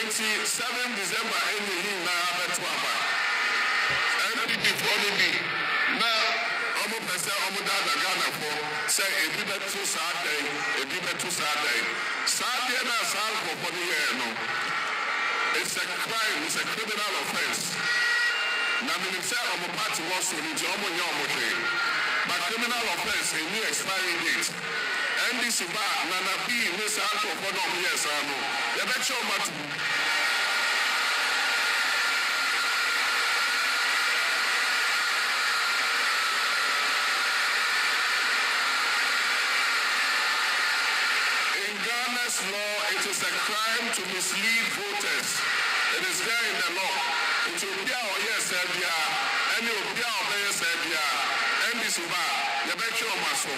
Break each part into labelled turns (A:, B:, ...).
A: 7 December in the Betuaba. And before the be now, I'm a person, I'm a dad, Ghana for say a bit too Saturday, a bit too Saturday. Saturday and a salvo for the year. No, it's a crime, it's a criminal offense. Now, I'm a party was to the job on your motor, but criminal offense, a new expiry date. And this is bad, Nana B, Miss Alto, for no years, I know. The next show, Matu. In Ghana's law, it is a crime to mislead voters. It is there in the law. It will be our yes, Serbia, and it will be our yes, Serbia. And this is bad. The next show, Maso.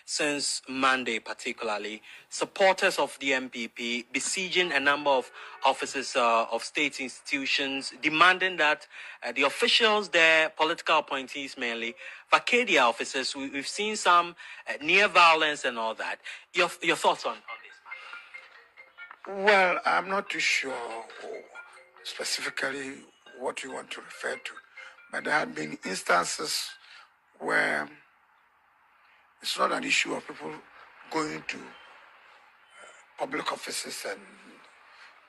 B: Since Monday, particularly, supporters of the MPP besieging a number of offices of state institutions, demanding that the officials there, political appointees mainly, vacate their offices. We've seen some near violence and all that. Your thoughts on this matter?
C: Well, I'm not too sure specifically what you want to refer to, but there have been instances where it's not an issue of people going to public offices and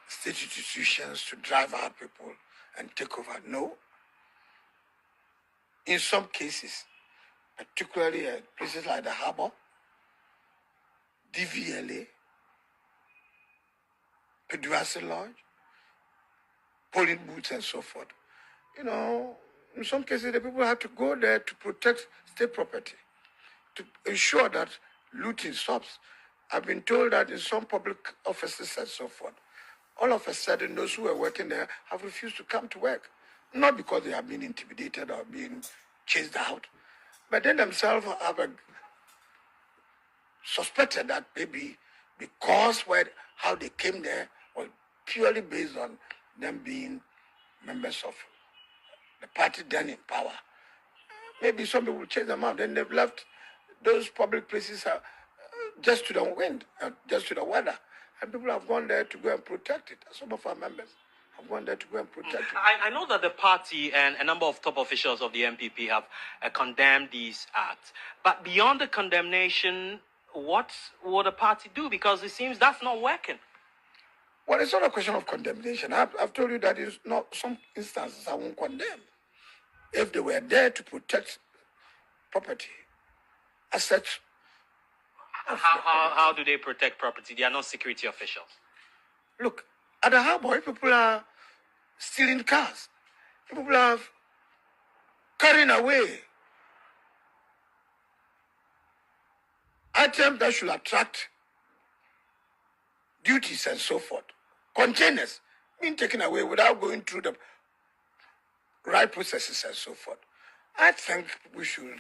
C: state institutions to drive out people and take over. No. In some cases, particularly at places like the Harbour, DVLA, Peduasi Lodge, polling booths and so forth. You know, in some cases, the people have to go there to protect state property, to ensure that looting stops. I've been told that in some public offices and so forth, all of a sudden those who are working there have refused to come to work. Not because they have been intimidated or being chased out, but they themselves have suspected that maybe because how they came there was purely based on them being members of the party then in power. Maybe some people will chase them out, then they've left. Those public places are just to the wind, just to the weather. And people have gone there to go and protect it. Some of our members have gone there to go and protect it.
B: I know that the party and a number of top officials of the MPP have condemned these acts. But beyond the condemnation, what will the party do? Because it seems that's not working.
C: Well, it's not a question of condemnation. I've told you that it's not some instances I won't condemn. If they were there to protect property, assets.
B: How do they protect property? They are not security officials.
C: Look, at the Harbour, people are stealing cars. People are carrying away items that should attract duties and so forth. Containers being taken away without going through the right processes and so forth. I think we should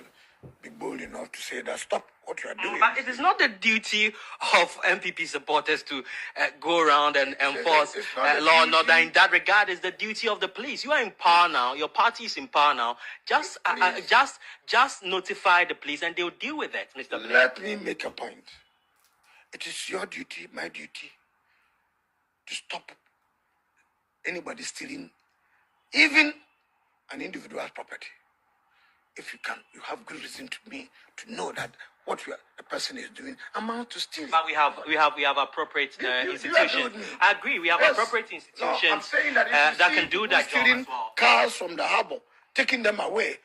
C: be bold enough to say that stop what you are doing.
B: But it is not the duty of MPP supporters to go around and enforce law and order. In that regard, it's the duty of the police. You are in power now. Your party is in power now. Just notify the police and they'll deal with it, Mr. Bɛyɛ.
C: Let me make a point. It is your duty, my duty, to stop anybody stealing, even an individual's property. If you can, you have good reason to know that what the person is doing amounts to stealing.
B: But we have appropriate institutions. I agree. We have appropriate institutions.
C: No, I'm saying that
B: that can do that job
C: stealing
B: as well.
C: Cars from the Harbour, taking them away.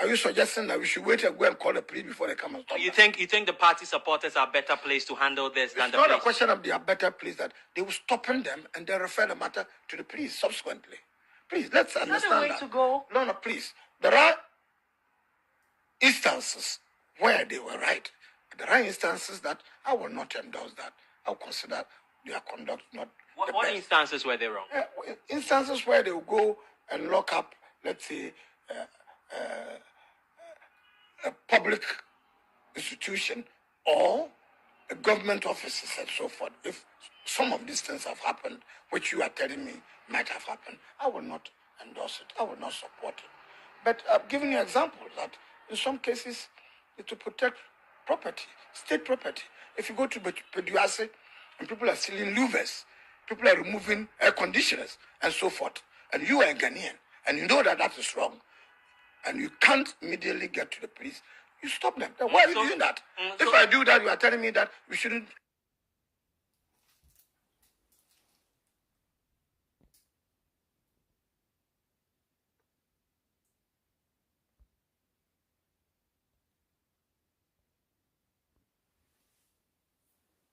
C: Are you suggesting that we should wait and go and call the police before they come and stop?
B: You think the party supporters are better placed to handle this than the police?
C: It's not a question of they are better placed, that they will stop them and they refer the matter to the police subsequently. Please, let's understand that.
B: Is that the way to go?
C: No, please. There are instances where they were right. There are instances that I will not endorse that. I will consider their conduct not the
B: What
C: best.
B: instances were they wrong?
C: Instances where they will go and lock up, let's say, a public institution or a government offices and so forth. If some of these things have happened, which you are telling me might have happened, I will not endorse it. I will not support it. But I've given you examples that in some cases, to protect property, state property. If you go to Peduase and people are stealing louvers, people are removing air conditioners and so forth, and you are a Ghanaian, and you know that that is wrong, and you can't immediately get to the police, you stop them. Then why are you doing that? If I do that, you are telling me that we shouldn't